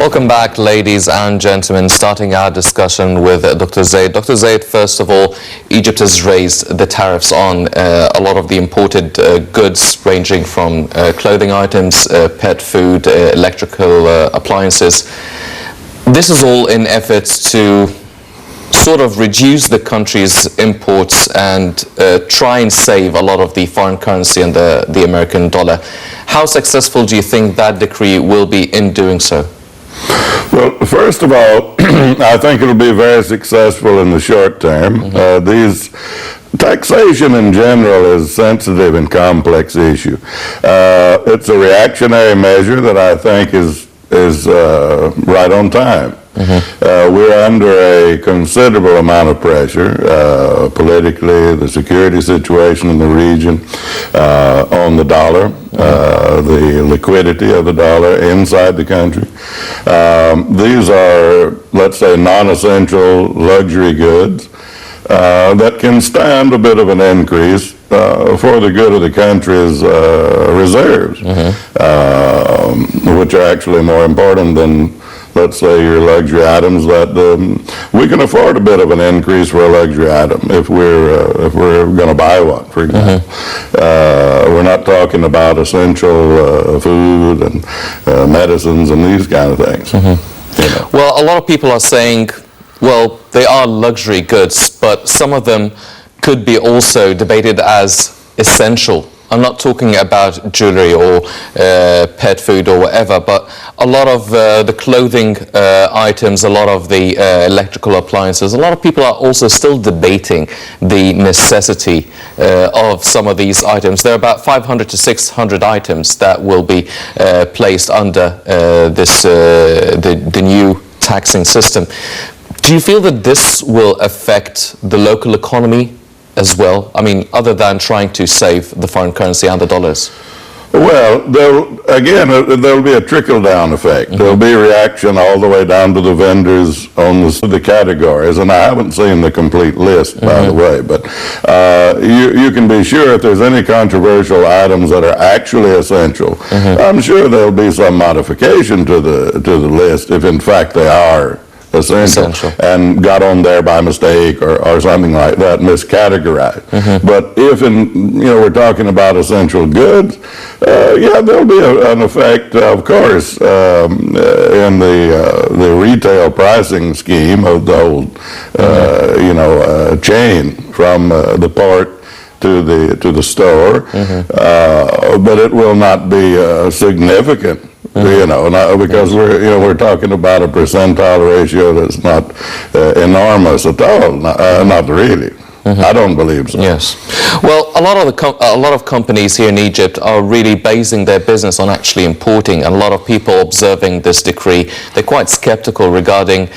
Welcome back, ladies and gentlemen. Starting our discussion with Dr. Zayed. Dr. Zayed, first of all, Egypt has raised the tariffs on a lot of the imported goods, ranging from clothing items, pet food, electrical appliances. This is all in efforts to sort of reduce the country's imports and try and save a lot of the foreign currency and the American dollar. How successful do you think that decree will be in doing so? Well, first of all, I think it'll be very successful in the short term. These taxation in general is a sensitive and complex issue. It's a reactionary measure that I think is right on time. We're under a considerable amount of pressure politically, the security situation in the region, on the dollar, the liquidity of the dollar inside the country. These are, let's say, non-essential luxury goods that can stand a bit of an increase for the good of the country's reserves, which are actually more important than, let's say, your luxury items. That we can afford a bit of an increase for a luxury item if we're going to buy one, for example. We're not talking about essential food and medicines and these kind of things. You know. Well, a lot of people are saying, well, they are luxury goods, but some of them could be also debated as essential. I'm not talking about jewelry or pet food or whatever, but a lot of the clothing items, a lot of the electrical appliances, a lot of people are also still debating the necessity of some of these items. There are about 500 to 600 items that will be placed under the new taxing system. Do you feel that this will affect the local economy as well? I mean, other than trying to save the foreign currency and the dollars? Well, there'll be a trickle-down effect. There'll be a reaction all the way down to the vendors on the categories, and I haven't seen the complete list, by the way, but you can be sure if there's any controversial items that are actually essential, I'm sure there'll be some modification to the list if in fact they are essential and got on there by mistake or something like that, miscategorized. But if we're talking about essential goods, yeah, there'll be an effect, of course, in the retail pricing scheme of the whole, chain from the port to the store, but it will not be significant. Because we're talking about a percentile ratio that's not enormous at all. Not really. I don't believe so. Yes. Well, a lot of companies here in Egypt are really basing their business on actually importing, and a lot of people observing this decree, they're quite skeptical regarding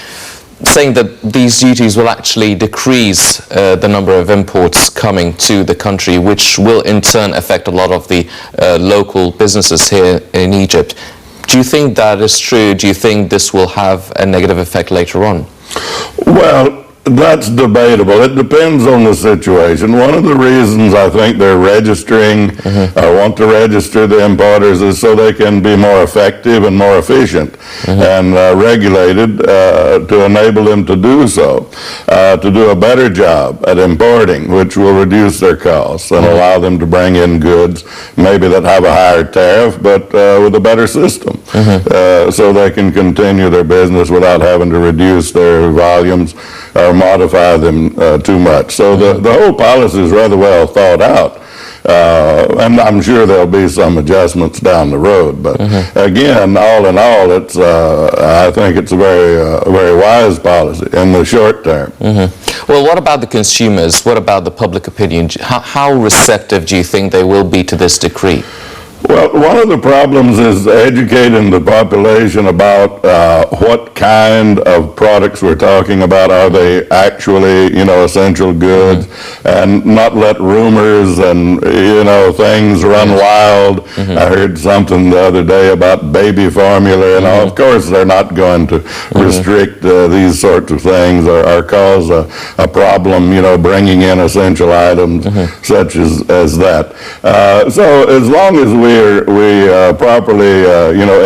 saying that these duties will actually decrease the number of imports coming to the country, which will in turn affect a lot of the local businesses here in Egypt. Do you think that is true? Do you think this will have a negative effect later on? Well, that's debatable. It depends on the situation. One of the reasons I think they're registering or want to register the importers is so they can be more effective and more efficient and regulated to enable them to do so, to do a better job at importing, which will reduce their costs and allow them to bring in goods maybe that have a higher tariff, but with a better system, so they can continue their business without having to reduce their volumes or modify them too much. So the whole policy is rather well thought out, and I'm sure there'll be some adjustments down the road. But again, all in all, it's I think it's a very wise policy in the short term. Well, what about the consumers? What about the public opinion? How receptive do you think they will be to this decree? Well, one of the problems is educating the population about what kind of products we're talking about. Are they actually, essential goods, and not let rumors and, things run wild. I heard something the other day about baby formula, and of course they're not going to restrict these sorts of things or cause a problem, bringing in essential items such as that. So as long as we we properly,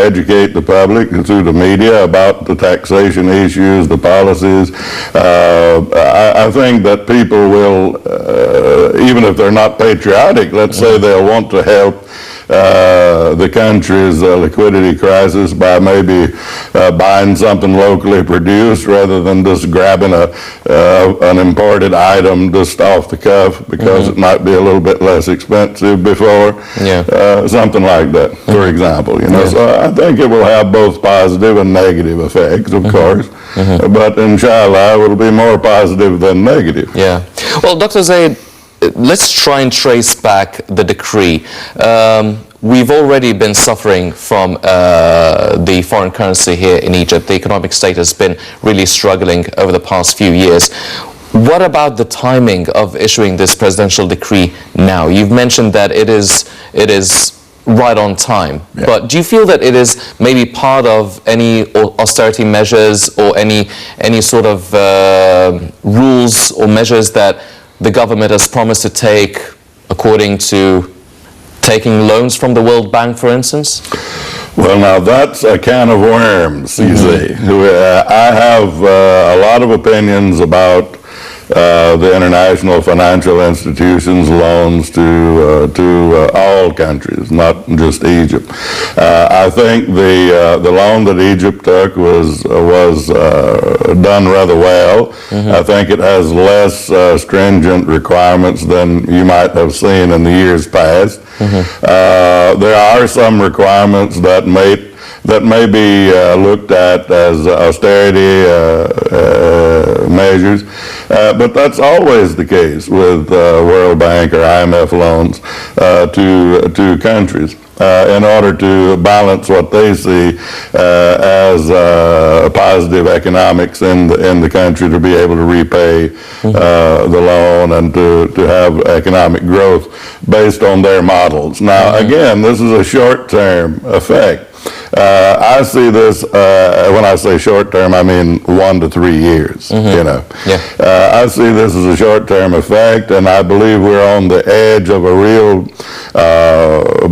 educate the public through the media about the taxation issues, the policies, I think that people will, even if they're not patriotic, let's say they'll want to help the country's liquidity crisis by maybe buying something locally produced rather than just grabbing an imported item just off the cuff because it might be a little bit less expensive before. Something like that, for example. So I think it will have both positive and negative effects, of course, but inshallah it will be more positive than negative. Yeah. Well, Dr. Zayed, let's try and trace back the decree. We've already been suffering from the foreign currency here in Egypt. The economic state has been really struggling over the past few years. What about the timing of issuing this presidential decree now? You've mentioned that it is right on time, but do you feel that it is maybe part of any austerity measures or any sort of rules or measures that the government has promised to take, according to taking loans from the World Bank, for instance? Well, now that's a can of worms, you see. I have a lot of opinions about the international financial institutions' loans to all countries, not just Egypt. I think the loan that Egypt took was done rather well. I think it has less stringent requirements than you might have seen in the years past. There are some requirements that may be looked at as austerity measures, but that's always the case with World Bank or IMF loans to countries in order to balance what they see as positive economics in the country to be able to repay the loan and to have economic growth based on their models. Now, again, this is a short-term effect. I see this, when I say short term, I mean 1 to 3 years, I see this as a short-term effect, and I believe we're on the edge of a real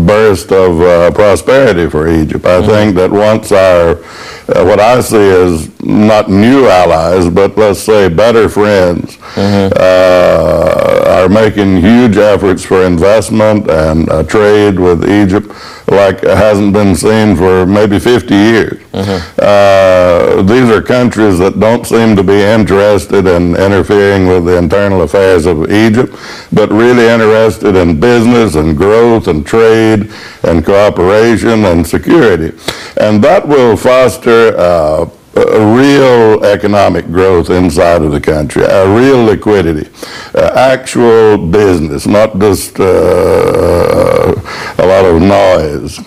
burst of prosperity for Egypt. I think that once what I see as not new allies, but let's say better friends, are making huge efforts for investment and trade with Egypt like it hasn't been seen for maybe 50 years. These are countries that don't seem to be interested in interfering with the internal affairs of Egypt, but really interested in business and growth and trade and cooperation and security. And that will foster a real economic growth inside of the country, a real liquidity, actual business, not just a lot of noise.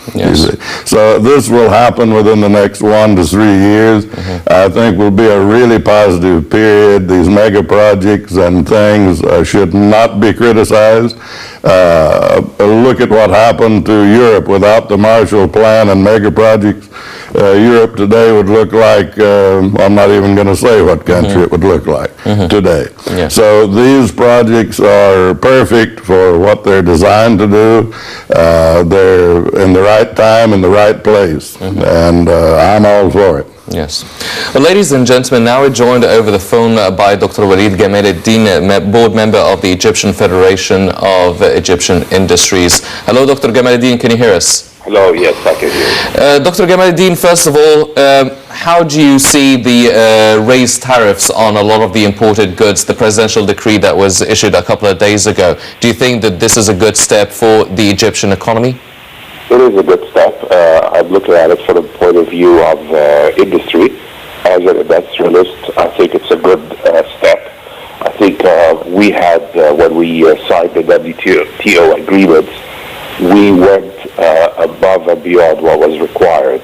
So this will happen within the next 1 to 3 years. I think will be a really positive period. These mega projects and things should not be criticized. Look at what happened to Europe without the Marshall Plan and mega projects. Europe today would look like, I'm not even going to say what country it would look like today. So these projects are perfect for what they're designed to do. They're in the right time, in the right place, and I'm all for it. Yes. Well, ladies and gentlemen, now we're joined over the phone by Dr. Walid Gamaluddin, board member of the Egyptian Federation of Egyptian Industries. Hello, Dr. Gamaluddin, can you hear us? Hello, yes, I can hear you. Dr. Gamaluddin, first of all, how do you see the raised tariffs on a lot of the imported goods, the presidential decree that was issued a couple of days ago? Do you think that this is a good step for the Egyptian economy? It is a good step. I'm looking at it from the point of view of industry. As an industrialist, I think it's a good step. I think we had, when we signed the WTO agreements, we went above and beyond what was required.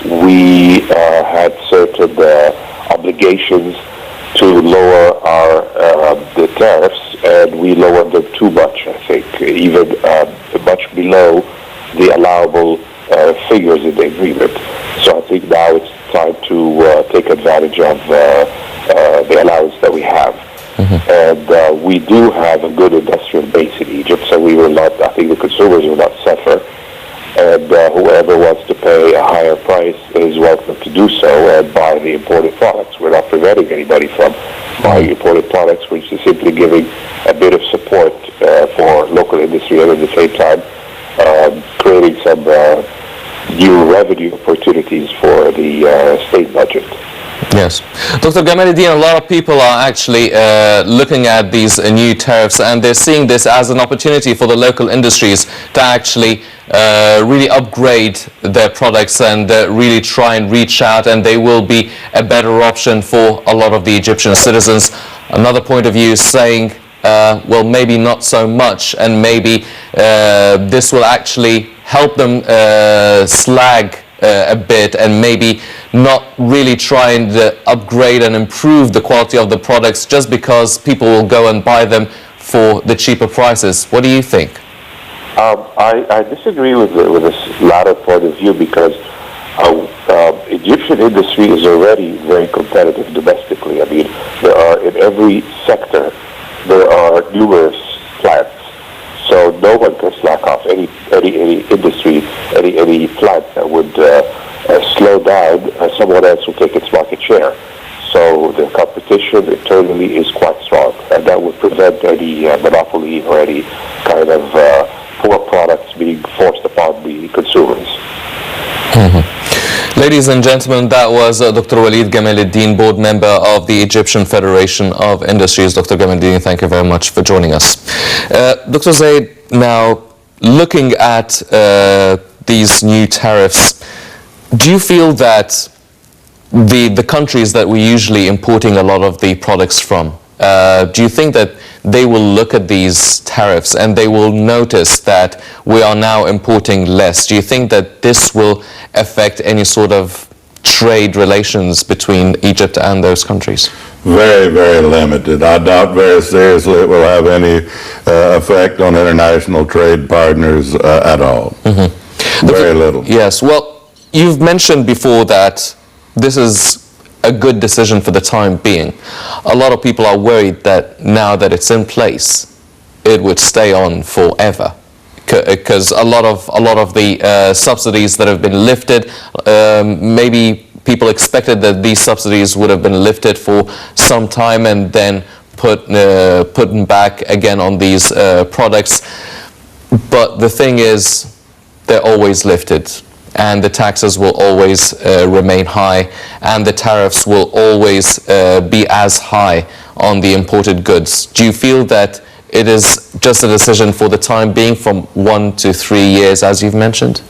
We had certain obligations to lower the tariffs, and we lowered them too much, I think, even much below the allowable figures in the agreement. So I think now it's time to take advantage of the allowance that we have. And we do have a good industrial base in Egypt, so we will not, I think the consumers will not suffer. and whoever wants to pay a higher price is welcome to do so and buy the imported products. We're not preventing anybody from buying imported products. We're just simply giving a bit of support for local industry, and at the same time creating some new revenue opportunities for the state budget. Yes. Dr. Gamaluddin, a lot of people are actually looking at these new tariffs, and they're seeing this as an opportunity for the local industries to actually really upgrade their products and really try and reach out, and they will be a better option for a lot of the Egyptian citizens. Another point of view is saying, well, maybe not so much, and maybe this will actually help them slag a bit, and maybe not really try and upgrade and improve the quality of the products just because people will go and buy them for the cheaper prices. What do you think? I disagree with this latter point of view, because Egyptian industry is already very competitive domestically. I mean, there are, in every sector, there are numerous plants. So no one can slack off. Any industry, any plant that would slow down, someone else will take its market share. So the competition internally is quite strong, and that would prevent any monopoly or any kind of poor products being forced upon the consumers. Ladies and gentlemen, that was Dr. Walid Gamaluddin, board member of the Egyptian Federation of Industries. Dr. Gamaluddin, thank you very much for joining us. Dr. Zayed, now looking at these new tariffs, do you feel that the countries that we're usually importing a lot of the products from, do you think that they will look at these tariffs and they will notice that we are now importing less? Do you think that this will affect any sort of trade relations between Egypt and those countries? Very, very limited. I doubt very seriously it will have any effect on international trade partners at all. Very little. Yes, well, you've mentioned before that this is a good decision for the time being. A lot of people are worried that now that it's in place, it would stay on forever, because a lot of the subsidies that have been lifted, maybe people expected that these subsidies would have been lifted for some time and then put back again on these products. But the thing is, they're always lifted, and the taxes will always remain high, and the tariffs will always be as high on the imported goods. Do you feel that it is just a decision for the time being, from 1 to 3 years, as you've mentioned?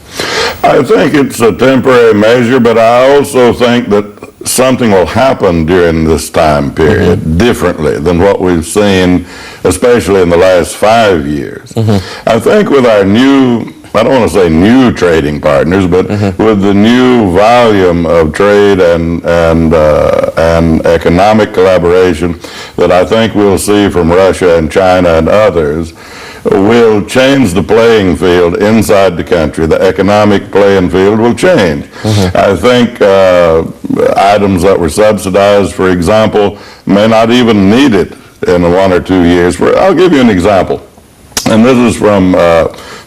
I think it's a temporary measure, but I also think that something will happen during this time period differently than what we've seen, especially in the last 5 years. I think with our new, I don't want to say new trading partners, but with the new volume of trade and economic collaboration that I think we'll see from Russia and China and others, will change the playing field inside the country. The economic playing field will change. I think items that were subsidized, for example, may not even need it in 1 or 2 years. I'll give you an example, and this is from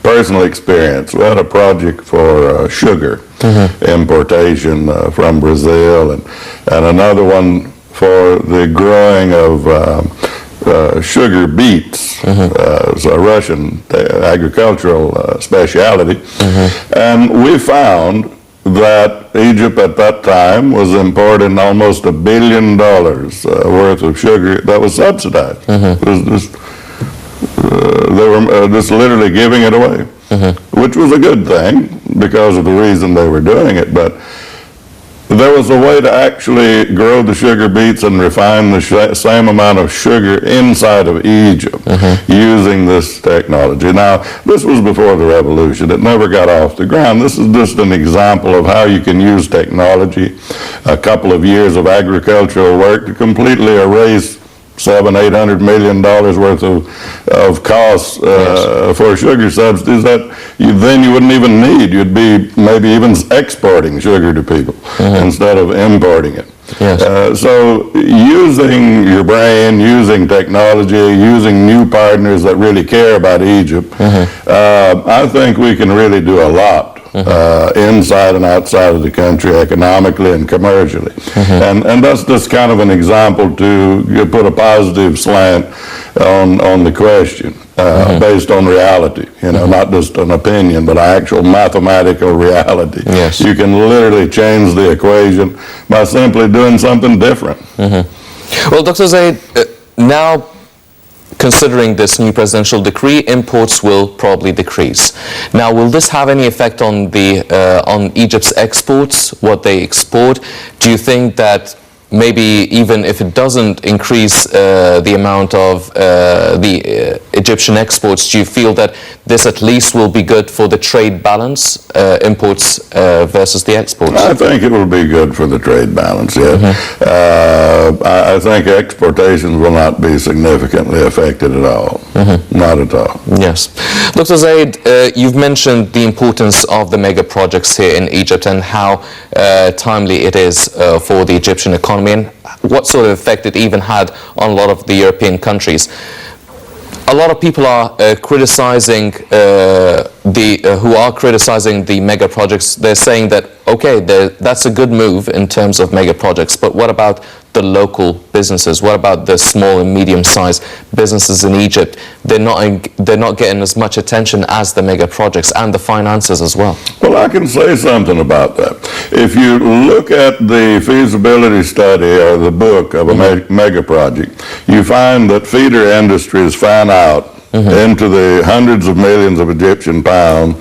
personal experience. We had a project for sugar importation from Brazil, and another one for the growing of sugar beets. It's a Russian agricultural specialty. And we found that Egypt at that time was importing almost $1 billion worth of sugar that was subsidized. It was just, they were just literally giving it away, which was a good thing because of the reason they were doing it. But there was a way to actually grow the sugar beets and refine the same amount of sugar inside of Egypt using this technology. Now, this was before the revolution. It never got off the ground. This is just an example of how you can use technology, a couple of years of agricultural work, to completely erase $700–800 million worth of costs for sugar subsidies that then you wouldn't even need. You'd be maybe even exporting sugar to people instead of importing it. Yes. So using your brain, using technology, using new partners that really care about Egypt, I think we can really do a lot inside and outside of the country, economically and commercially. And that's just kind of an example to put a positive slant on the question. Based on reality, not just an opinion, but actual mathematical reality. Yes. You can literally change the equation by simply doing something different. Well, Dr. Zayed, now considering this new presidential decree, imports will probably decrease. Now, will this have any effect on on Egypt's exports, what they export? Do you think that maybe even if it doesn't increase the amount of the Egyptian exports, do you feel that this at least will be good for the trade balance, imports versus the exports? I think it will be good for the trade balance, yeah. I think exportations will not be significantly affected at all. Not at all. Yes. Dr. Zayed, you've mentioned the importance of the mega projects here in Egypt and how timely it is for the Egyptian economy, and what sort of effect it even had on a lot of the European countries. A lot of people are criticizing who are criticizing the mega projects. They're saying that, okay, that's a good move in terms of mega projects, but what about the local businesses? What about the small and medium-sized businesses in Egypt? They're not getting as much attention as the mega projects and the finances as well. Well, I can say something about that. If you look at the feasibility study or the book of a mega project, you find that feeder industries fan out into the hundreds of millions of Egyptian pounds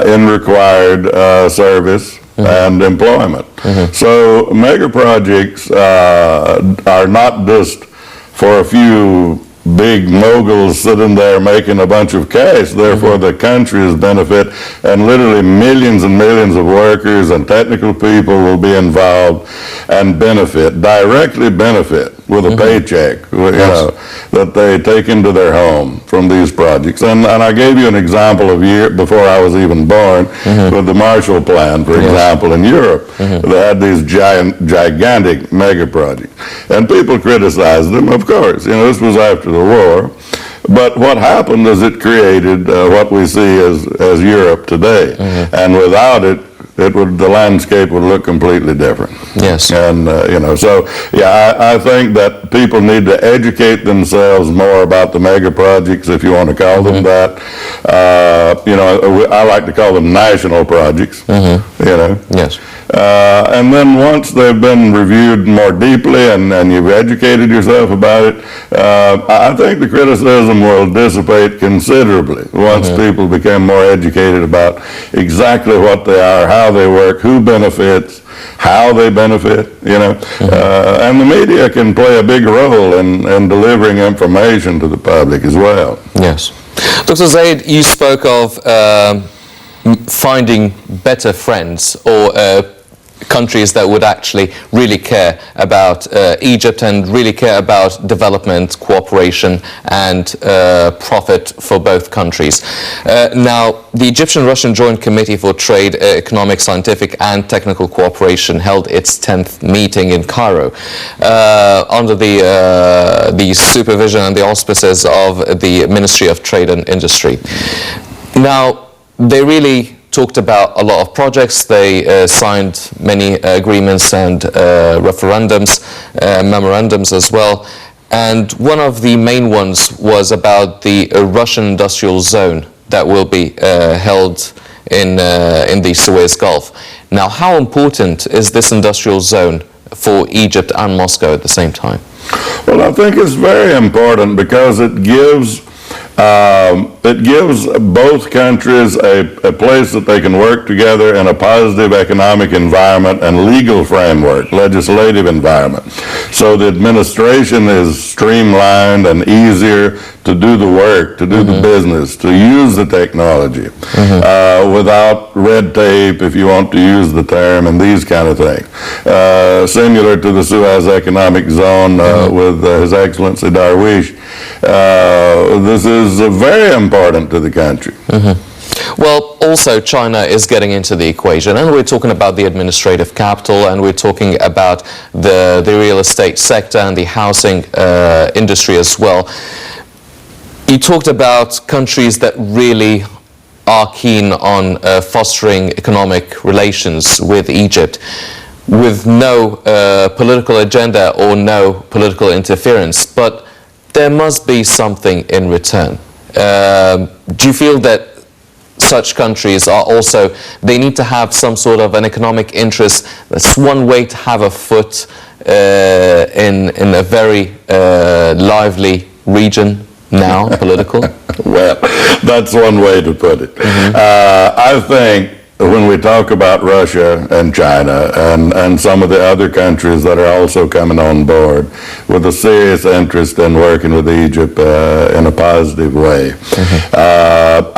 in required service and employment. So mega projects are not just for a few big moguls sitting there making a bunch of cash. Therefore, the country's benefit, and literally millions and millions of workers and technical people will be involved and directly benefit with a paycheck, that they take into their home from these projects. And I gave you an example of before I was even born with the Marshall Plan, for example, in Europe. They had these gigantic mega projects. And people criticized them, of course. This was after the war. But what happened is it created what we see as Europe today. And without it, the landscape would look completely different. Yes. And, so, yeah, I think that people need to educate themselves more about the mega projects, if you want to call them that. I like to call them national projects, Yes. And then once they've been reviewed more deeply and you've educated yourself about it, I think the criticism will dissipate considerably once people become more educated about exactly what they are, how they work, who benefits, how they benefit, and the media can play a big role in delivering information to the public as well. Yes. Dr. Zayed, you spoke of finding better friends or countries that would actually really care about Egypt and really care about development, cooperation and profit for both countries. Now, the Egyptian-Russian Joint Committee for Trade, Economic, Scientific and Technical Cooperation held its 10th meeting in Cairo under the supervision and the auspices of the Ministry of Trade and Industry. Now, they really talked about a lot of projects. They signed many agreements and referendums, memorandums as well. And one of the main ones was about the Russian industrial zone that will be held in the Suez Gulf. Now, how important is this industrial zone for Egypt and Moscow at the same time? Well, I think it's very important because it gives both countries a place that they can work together in a positive economic environment and legal framework, legislative environment. So the administration is streamlined and easier to do the work, to do the business, to use the technology without red tape, if you want to use the term, and these kind of things. Similar to the Suez Economic Zone with His Excellency Darwish. This is very important to the country. Well, Well, also China is getting into the equation, and we're talking about the administrative capital, and we're talking about the real estate sector and the housing industry as well. You talked about countries that really are keen on fostering economic relations with Egypt, with no political agenda or no political interference, but there must be something in return. Do you feel that such countries are also, they need to have some sort of an economic interest? That's one way to have a foot in a very lively region now, political? Well, that's one way to put it. I think when we talk about Russia and China and some of the other countries that are also coming on board with a serious interest in working with Egypt in a positive way,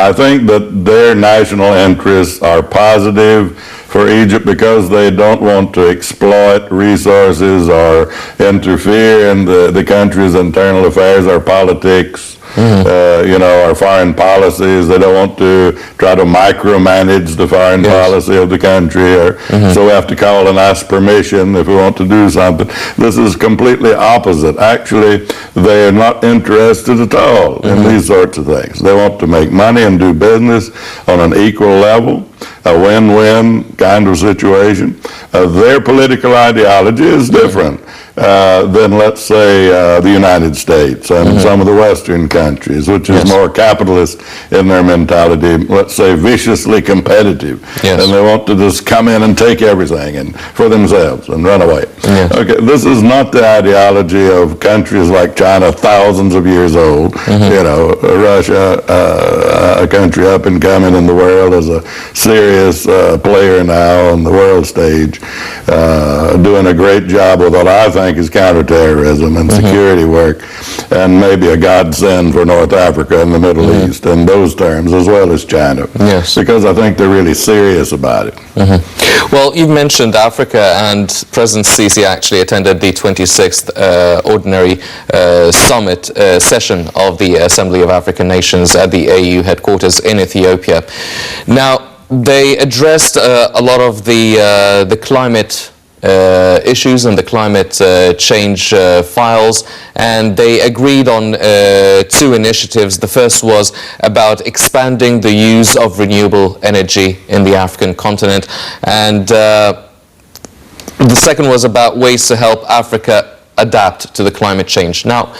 I think that their national interests are positive for Egypt because they don't want to exploit resources or interfere in the country's internal affairs or politics. Our foreign policies. They don't want to try to micromanage the foreign policy of the country, or so we have to call and ask permission if we want to do something. This is completely opposite. Actually, they are not interested at all in these sorts of things. They want to make money and do business on an equal level, a win-win kind of situation. Their political ideology is different than, let's say, the United States and some of the Western countries, which is more capitalist in their mentality, let's say viciously competitive. And they want to just come in and take everything and for themselves and run away. Okay, this is not the ideology of countries like China, thousands of years old. Russia, a country up and coming in the world, is a serious player now on the world stage, doing a great job with what I think is counterterrorism and security work, and maybe a godsend for North Africa and the Middle East in those terms, as well as China. Because I think they're really serious about it. Well, you've mentioned Africa, and President Sisi actually attended the 26th Ordinary Summit session of the Assembly of African Nations at the AU headquarters in Ethiopia. Now, they addressed a lot of the climate issues and the climate change files, and they agreed on two initiatives. The first was about expanding the use of renewable energy in the African continent, and the second was about ways to help Africa adapt to the climate change. Now,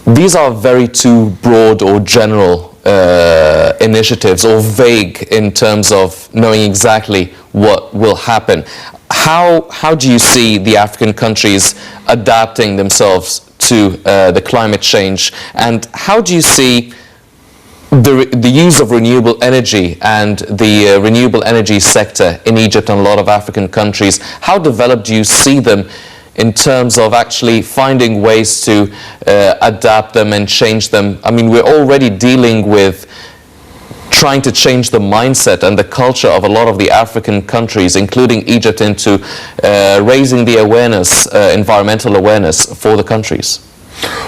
these are very two broad or general initiatives, or vague in terms of knowing exactly what will happen. How do you see the African countries adapting themselves to the climate change, and how do you see the use of renewable energy and the renewable energy sector in Egypt and a lot of African countries? How developed do you see them in terms of actually finding ways to adapt them and change them? I mean, we're already dealing with trying to change the mindset and the culture of a lot of the African countries, including Egypt, into raising the awareness, environmental awareness for the countries.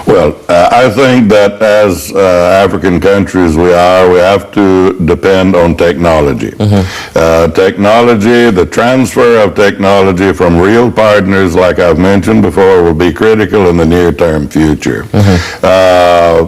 Well, I think that as African countries we have to depend on technology. Technology, the transfer of technology from real partners, like I've mentioned before, will be critical in the near-term future.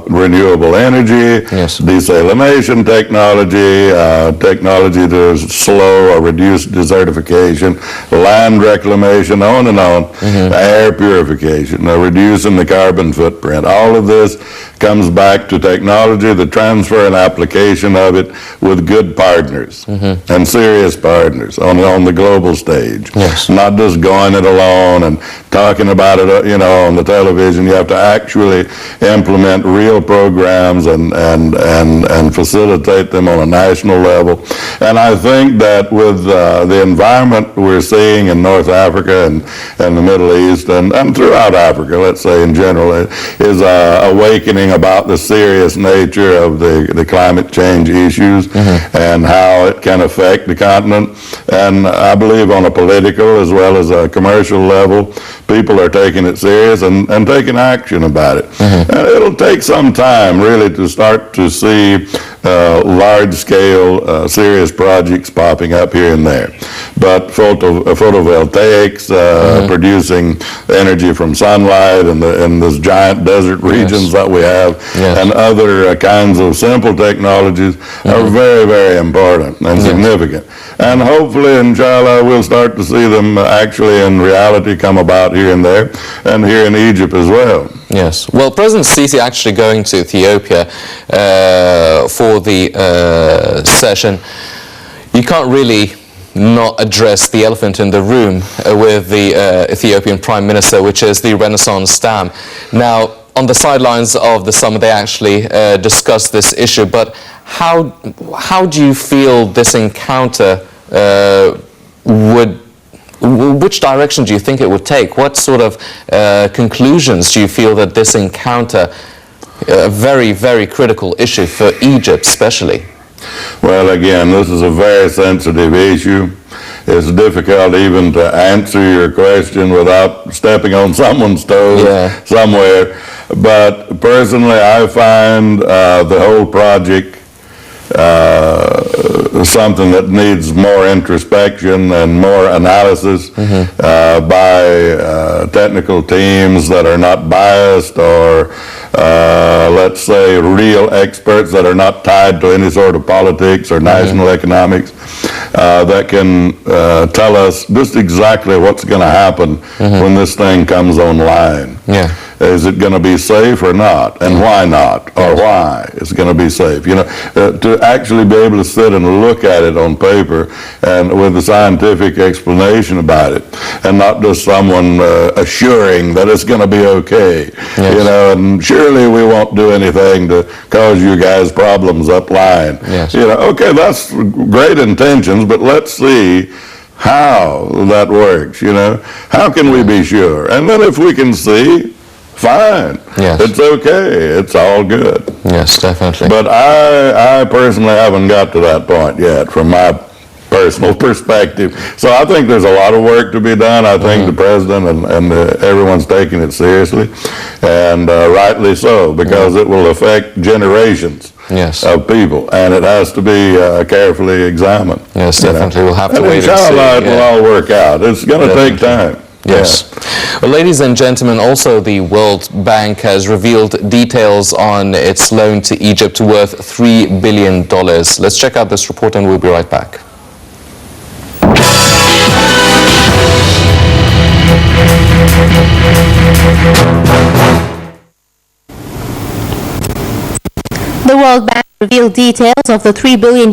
Renewable energy, desalination technology, technology to slow or reduce desertification, land reclamation, on and on, air purification, reducing the carbon footprint. All of this comes back to technology, the transfer and application of it with good partners and serious partners on the global stage. Not just going it alone and talking about it, on the television. You have to actually implement real programs and facilitate them on a national level. And I think that with the environment we're seeing in North Africa and the Middle East and throughout Africa, let's say in general, is awakening about the serious nature of the climate change issues and how it can affect the continent. And I believe on a political as well as a commercial level, people are taking it serious and taking action about it. And it'll take some time really to start to see large-scale, serious projects popping up here and there. But photovoltaics, producing energy from sunlight in those giant desert regions that we have, and other kinds of simple technologies are very, very important and significant. And hopefully, inshallah, we'll start to see them actually in reality come about here and there, and here in Egypt as well. Yes. Well, President Sisi actually going to Ethiopia for the session. You can't really not address the elephant in the room with the Ethiopian Prime Minister, which is the Renaissance Dam. Now, on the sidelines of the summit, they actually discussed this issue, but how do you feel this encounter which direction do you think it would take? What sort of conclusions do you feel that this encounter, a very, very critical issue for Egypt especially? Well, again, this is a very sensitive issue. It's difficult even to answer your question without stepping on someone's toes somewhere. But personally, I find the whole project something that needs more introspection and more analysis by technical teams that are not biased, or let's say real experts that are not tied to any sort of politics or national economics, that can tell us just exactly what's going to happen when this thing comes online. Is it going to be safe or not? And why not? Or why it's going to be safe? You know, to actually be able to sit and look at it on paper and with a scientific explanation about it, and not just someone assuring that it's going to be okay. You know, and surely we won't do anything to cause you guys problems upline. You know, okay, that's great intentions, but let's see how that works. You know, how can we be sure? And then if we can see, fine. It's okay. It's all good. Yes, definitely. But I personally haven't got to that point yet from my personal perspective. So I think there's a lot of work to be done. I think the president and everyone's taking it seriously, and rightly so, because it will affect generations of people, and it has to be carefully examined. Yes, definitely. We'll have to wait and see. Inshallah, it will all work out. It's going to take time. Yes. Well, ladies and gentlemen, also the World Bank has revealed details on its loan to Egypt worth $3 billion. Let's check out this report and we'll be right back. The World Bank revealed details of the $3 billion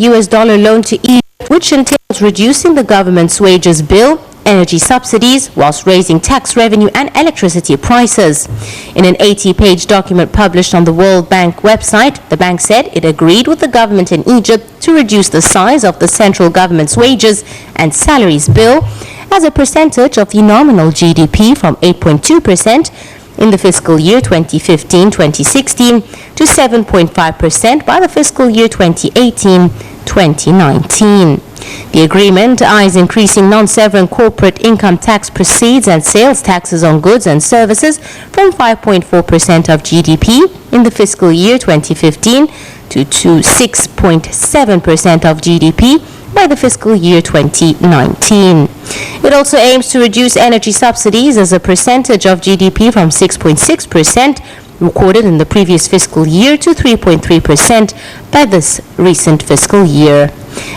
loan to Egypt, which entails reducing the government's wages bill, energy subsidies, whilst raising tax revenue and electricity prices. In an 80-page document published on the World Bank website, the bank said it agreed with the government in Egypt to reduce the size of the central government's wages and salaries bill as a percentage of the nominal GDP from 8.2% in the fiscal year 2015-2016 to 7.5% by the fiscal year 2018-2019. The agreement eyes increasing non-sovereign corporate income tax proceeds and sales taxes on goods and services from 5.4% of GDP in the fiscal year 2015 to 6.7% of GDP by the fiscal year 2019. It also aims to reduce energy subsidies as a percentage of GDP from 6.6% recorded in the previous fiscal year to 3.3% by this recent fiscal year.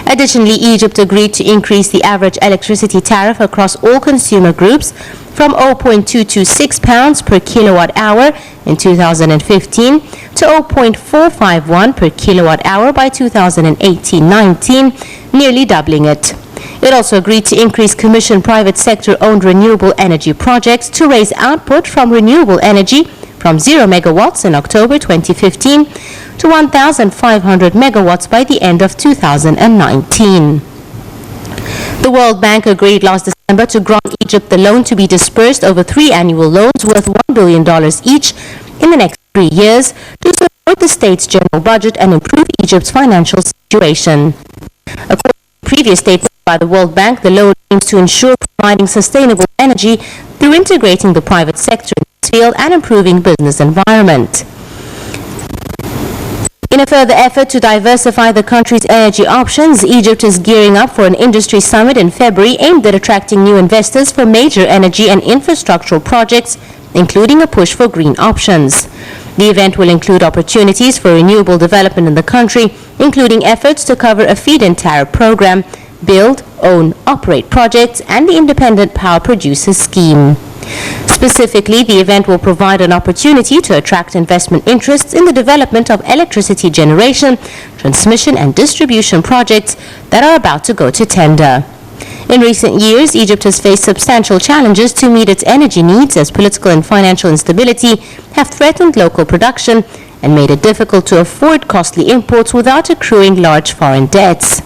Additionally, Egypt agreed to increase the average electricity tariff across all consumer groups from £0.226 per kilowatt hour in 2015 to £0.451 per kilowatt hour by 2018-19, nearly doubling it. It also agreed to increase commission private sector-owned renewable energy projects to raise output from renewable energy from 0 megawatts in October 2015 to 1,500 megawatts by the end of 2019. The World Bank agreed last December to grant Egypt the loan to be dispersed over 3 annual loans worth $1 billion each in the next 3 years to support the state's general budget and improve Egypt's financial situation. According to previous statements by the World Bank, the loan aims to ensure providing sustainable energy through integrating the private sector in this field and improving business environment. In a further effort to diversify the country's energy options, Egypt is gearing up for an industry summit in February aimed at attracting new investors for major energy and infrastructural projects, including a push for green options. The event will include opportunities for renewable development in the country, including efforts to cover a feed-in tariff program, build, own, operate projects, and the independent power producers scheme. Specifically, the event will provide an opportunity to attract investment interests in the development of electricity generation, transmission and distribution projects that are about to go to tender. In recent years, Egypt has faced substantial challenges to meet its energy needs as political and financial instability have threatened local production and made it difficult to afford costly imports without accruing large foreign debts.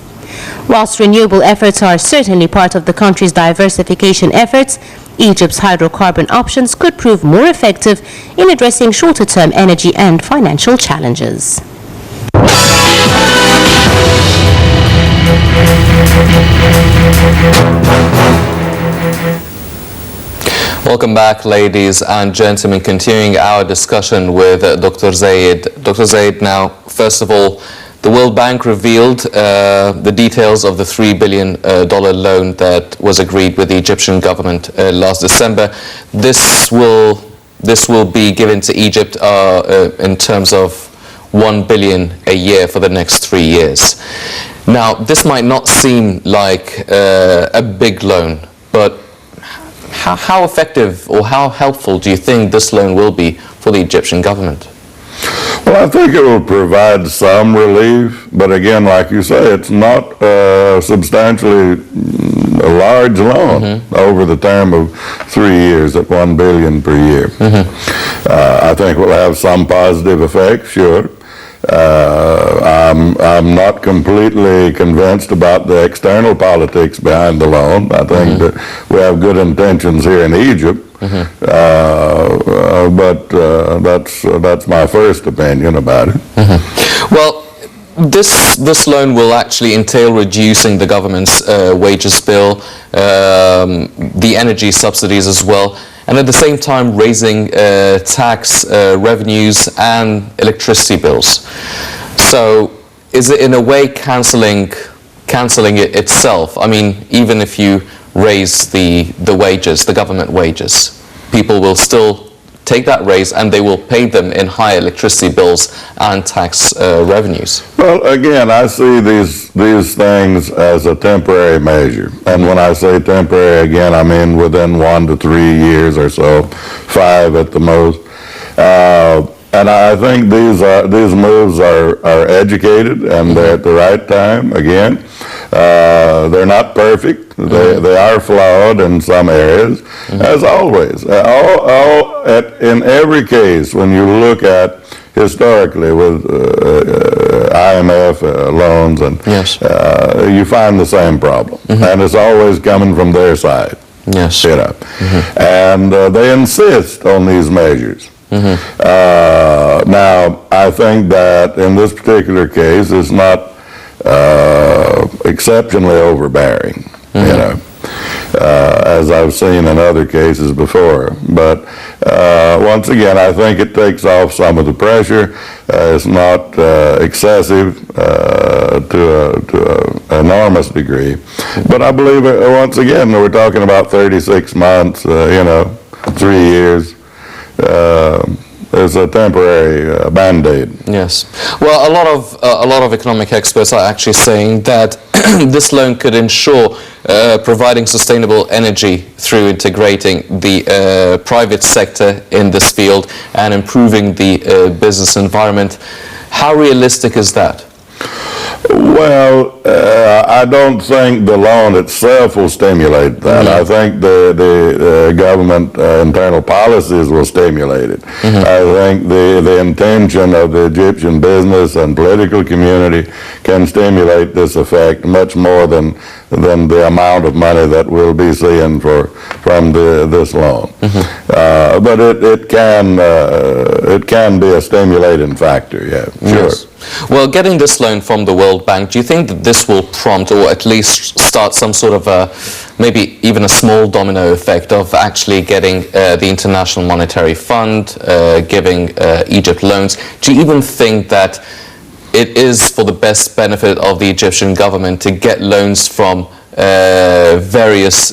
Whilst renewable efforts are certainly part of the country's diversification efforts, Egypt's hydrocarbon options could prove more effective in addressing shorter-term energy and financial challenges. Welcome back, ladies and gentlemen. Continuing our discussion with Dr. Zayed. Dr. Zayed, now, first of all, the World Bank revealed the details of the $3 billion loan that was agreed with the Egyptian government last December. This will be given to Egypt in terms of $1 billion a year for the next 3 years. Now, this might not seem like a big loan, but how effective or how helpful do you think this loan will be for the Egyptian government? Well, I think it will provide some relief, but again, like you say, it's not substantially a large loan over the term of 3 years at $1 billion per year. I think it will have some positive effects, sure. I'm not completely convinced about the external politics behind the loan. I think that we have good intentions here in Egypt, but that's my first opinion about it. Well, this loan will actually entail reducing the government's wages bill, the energy subsidies as well, and at the same time raising tax revenues and electricity bills. So is it in a way cancelling it itself? I mean, even if you raise the wages, the government wages, people will still take that raise and they will pay them in higher electricity bills and tax revenues. Well, again, I see these things as a temporary measure. And when I say temporary, again, I mean within 1 to 3 years or so, 5 at the most. And I think these moves are educated and they're at the right time. Again, they're not perfect. They are flawed in some areas, as always. In every case, when you look at historically with IMF loans, and you find the same problem, and it's always coming from their side. Yes, you know, and they insist on these measures. Now, I think that in this particular case, it's not exceptionally overbearing, you know, as I've seen in other cases before. But once again, I think it takes off some of the pressure. It's not excessive to an enormous degree. But I believe, once again, we're talking about 36 months, you know, 3 years. It's a temporary Band-Aid. Yes. Well, a lot of economic experts are actually saying that this loan could ensure providing sustainable energy through integrating the private sector in this field and improving the business environment. How realistic is that? Well, I don't think the loan itself will stimulate that. I think the government internal policies will stimulate it. I think the intention of the Egyptian business and political community can stimulate this effect much more than the amount of money that we'll be seeing from this loan. But it can be a stimulating factor. Yeah, sure. Yes. Well, getting this loan from the World Bank, do you think that this will prompt or at least start some sort of maybe even a small domino effect of actually getting the International Monetary Fund giving Egypt loans? Do you even think that it is for the best benefit of the Egyptian government to get loans from various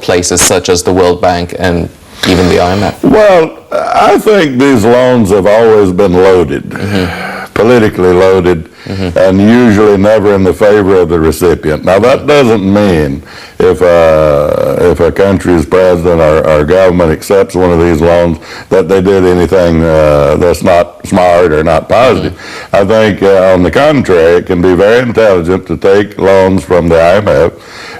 places such as the World Bank and even the IMF? Well, I think these loans have always been loaded, politically loaded, and usually never in the favor of the recipient. Now, that doesn't mean if a country's president or government accepts one of these loans that they did anything that's not smart or not positive. I think, on the contrary, it can be very intelligent to take loans from the IMF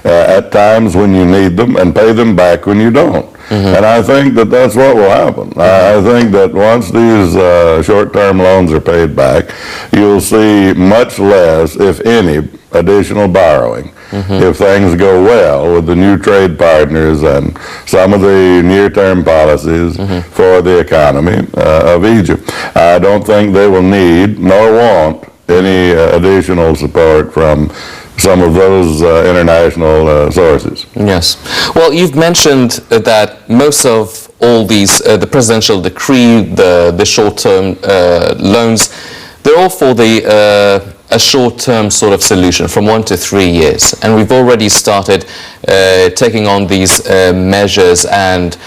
at times when you need them and pay them back when you don't. And I think that that's what will happen. I think that once these short-term loans are paid back, you'll see much less, if any, additional borrowing if things go well with the new trade partners and some of the near-term policies for the economy of Egypt. I don't think they will need nor want any additional support from some of those international sources. Yes. Well, you've mentioned that most of all these, the presidential decree, the short-term loans, they're all for a short-term sort of solution from 1 to 3 years. And we've already started taking on these measures and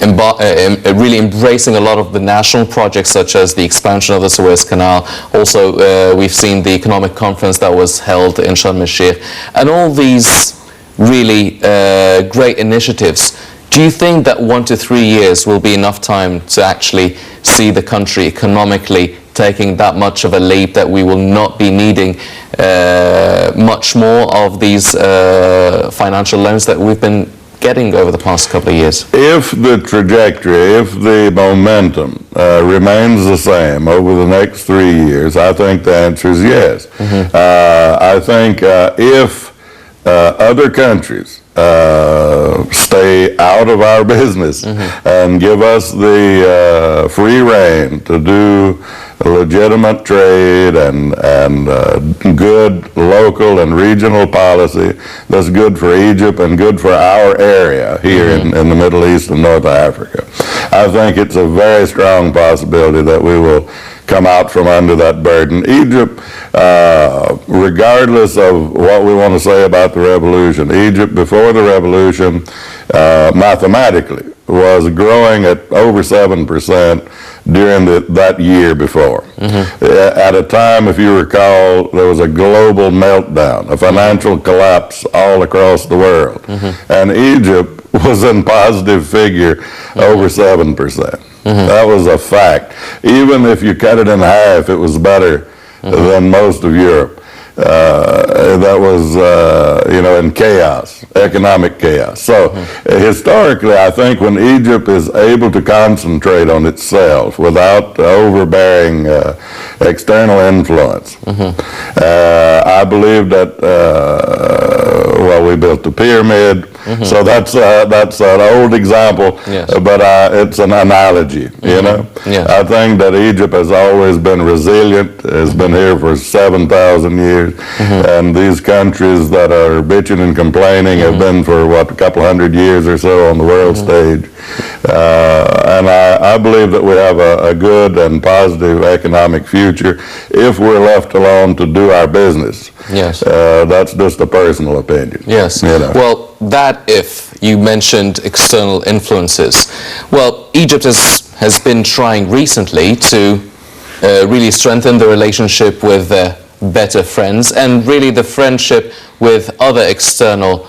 really embracing a lot of the national projects such as the expansion of the Suez Canal. Also, we've seen the economic conference that was held in Sharm el-Sheikh. And all these really great initiatives. Do you think that 1 to 3 years will be enough time to actually see the country economically taking that much of a leap, that we will not be needing much more of these financial loans that we've been getting over the past couple of years? If the trajectory, if the momentum remains the same over the next 3 years, I think the answer is yes. I think if other countries stay out of our business and give us the free rein to do legitimate trade and good local and regional policy that's good for Egypt and good for our area here in the Middle East and North Africa, I think it's a very strong possibility that we will come out from under that burden. Egypt, regardless of what we want to say about the revolution, Egypt before the revolution mathematically was growing at over 7% during that year before. At a time, if you recall, there was a global meltdown, a financial collapse all across the world. And Egypt was in positive figure over 7%. That was a fact. Even if you cut it in half, it was better than most of Europe. That was, in chaos, economic chaos. So historically, I think when Egypt is able to concentrate on itself without overbearing external influence, I believe that, we built the pyramid. So that's an old example, but it's an analogy, you know. I think that Egypt has always been resilient, has been here for 7,000 years, and these countries that are bitching and complaining have been for, a couple hundred years or so on the world stage. And I believe that we have a good and positive economic future if we're left alone to do our business. Yes. That's just a personal opinion. Yes. You know. Well, that if you mentioned external influences. Well, Egypt has been trying recently to really strengthen the relationship with better friends and really the friendship with other external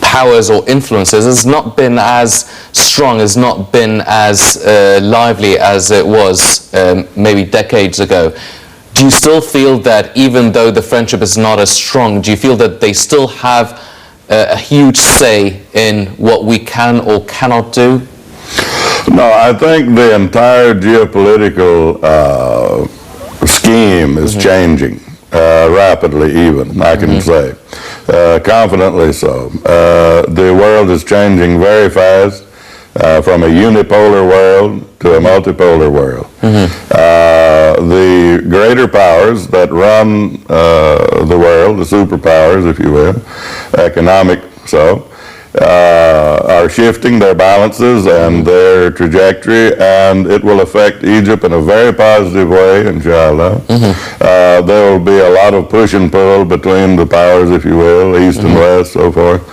powers or influences has not been as strong, has not been as lively as it was maybe decades ago. Do you still feel that even though the friendship is not as strong, do you feel that they still have a huge say in what we can or cannot do? No, I think the entire geopolitical scheme is changing rapidly, even, I can say, confidently so. The world is changing very fast from a unipolar world to a multipolar world. The greater powers that run the world, the superpowers, if you will, economic are shifting their balances and their trajectory, and it will affect Egypt in a very positive way, inshallah. There will be a lot of push and pull between the powers, if you will, east and west, so forth.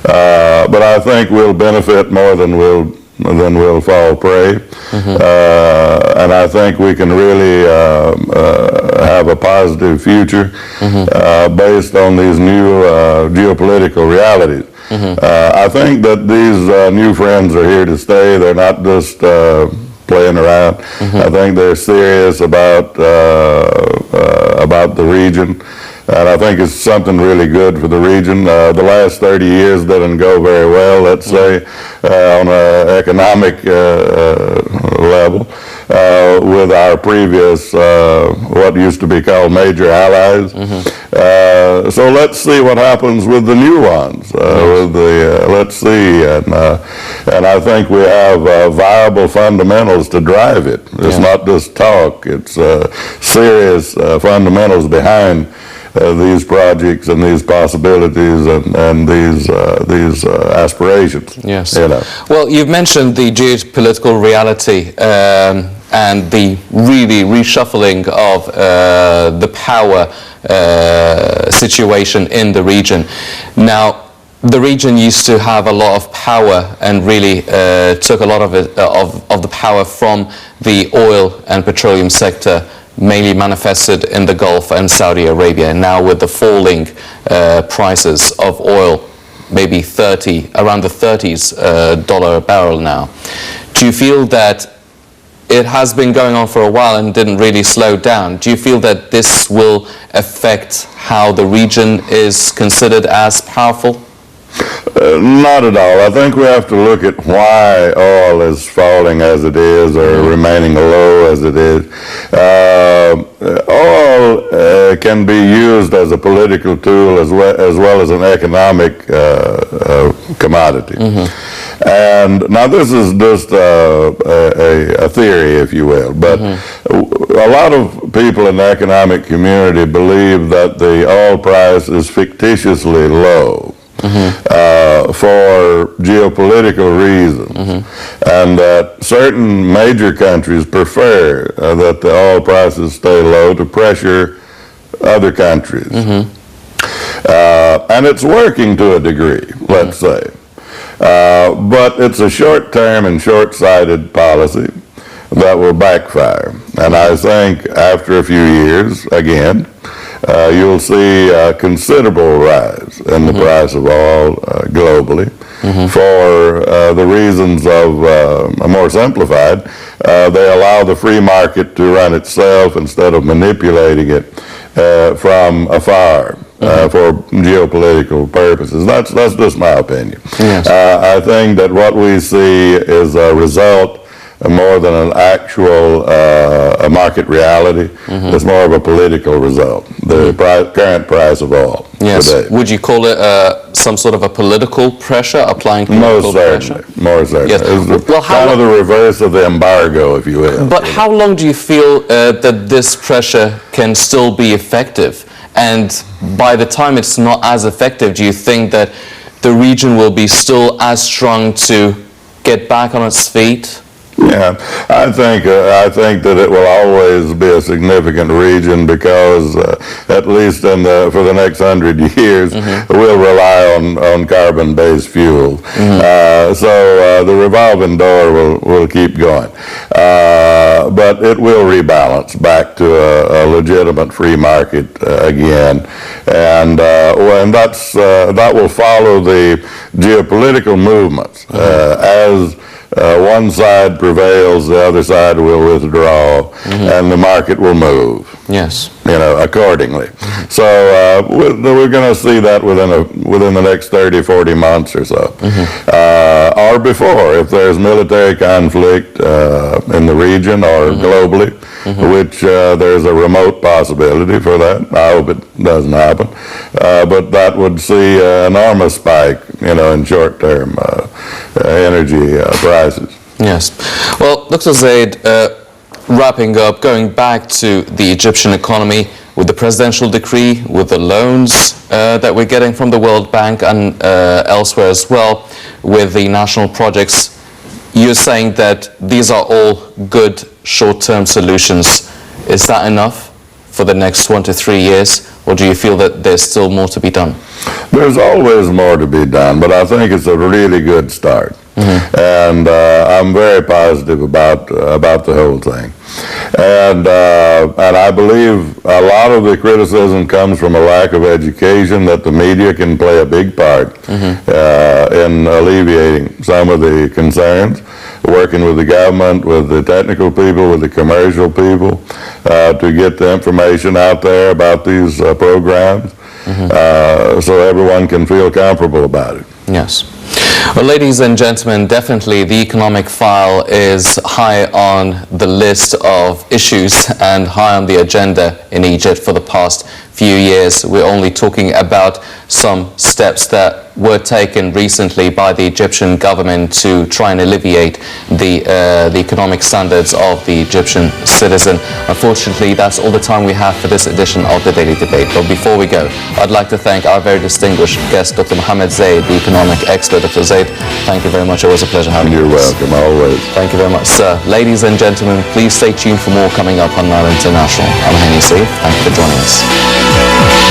But I think we'll benefit more than we'll fall prey. And I think we can really have a positive future based on these new geopolitical realities. I think that these new friends are here to stay. They're not just playing around. I think they're serious about the region. And I think it's something really good for the region. The last 30 years didn't go very well, let's say, on an economic level, with our previous, what used to be called major allies. So let's see what happens with the new ones. Let's see. And I think we have viable fundamentals to drive it. It's not just talk. It's serious fundamentals behind these projects and these possibilities and these aspirations. Yes. You know. Well, you've mentioned the geopolitical reality and the really reshuffling of the power situation in the region. Now, the region used to have a lot of power and really took a lot of it, of the power from the oil and petroleum sector, mainly manifested in the Gulf and Saudi Arabia. Now with the falling prices of oil, maybe around the 30s dollar a barrel now, do you feel that it has been going on for a while and didn't really slow down? Do you feel that this will affect how the region is considered as powerful? Not at all. I think we have to look at why oil is falling as it is or remaining low as it is. Oil can be used as a political tool as well as an economic commodity. And now this is just a theory, if you will, but a lot of people in the economic community believe that the oil price is fictitiously low. For geopolitical reasons, and that certain major countries prefer that the oil prices stay low to pressure other countries. And it's working to a degree, let's say. But it's a short-term and short-sighted policy that will backfire. And I think after a few years, again, you'll see a considerable rise in the price of oil globally for the reasons of, more simplified, they allow the free market to run itself instead of manipulating it from afar. For geopolitical purposes. That's just my opinion. Yes. I think that what we see is a result more than an actual market reality. It's more of a political result, the current price of oil today. Would you call it some sort of a political pressure, applying political pressure? Most certainly. Yes. It's kind of the reverse of the embargo, if you will. But how long do you feel that this pressure can still be effective? And by the time it's not as effective, do you think that the region will be still as strong to get back on its feet? Yeah, I think that it will always be a significant region because at least for the next 100 years, we'll rely on carbon-based fuel. So the revolving door will keep going. But it will rebalance back to a legitimate free market again. And that will follow the geopolitical movements. As one side prevails, the other side will withdraw, and the market will move. Yes. Accordingly. So we're going to see that within the next 30, 40 months or so, or before, if there's military conflict in the region or globally, which there's a remote possibility for that. I hope it doesn't happen, but that would see an enormous spike, in short-term energy prices. Yes. Well, Dr. Zayed, wrapping up, going back to the Egyptian economy with the presidential decree, with the loans that we're getting from the World Bank and elsewhere as well. with the national projects, you're saying that these are all good short-term solutions. Is that enough for the next 1 to 3 years, or do you feel that there's still more to be done? There's always more to be done, but I think it's a really good start. And I'm very positive about the whole thing. And I believe a lot of the criticism comes from a lack of education, that the media can play a big part in alleviating some of the concerns, working with the government, with the technical people, with the commercial people, to get the information out there about these programs, so everyone can feel comfortable about it. Yes. Well, ladies and gentlemen, definitely the economic file is high on the list of issues and high on the agenda in Egypt for the past few years. We're only talking about some steps that were taken recently by the Egyptian government to try and alleviate the economic standards of the Egyptian citizen. Unfortunately, that's all the time we have for this edition of the Daily Debate. But before we go, I'd like to thank our very distinguished guest, Dr. Mohammed Zayed, the economic expert. Dr. Zayed, thank you very much. It was a pleasure having you. You're welcome, always. Thank you very much, sir. Ladies and gentlemen, please stay tuned for more coming up on Nile International. I'm Zayed. Thank you for joining us.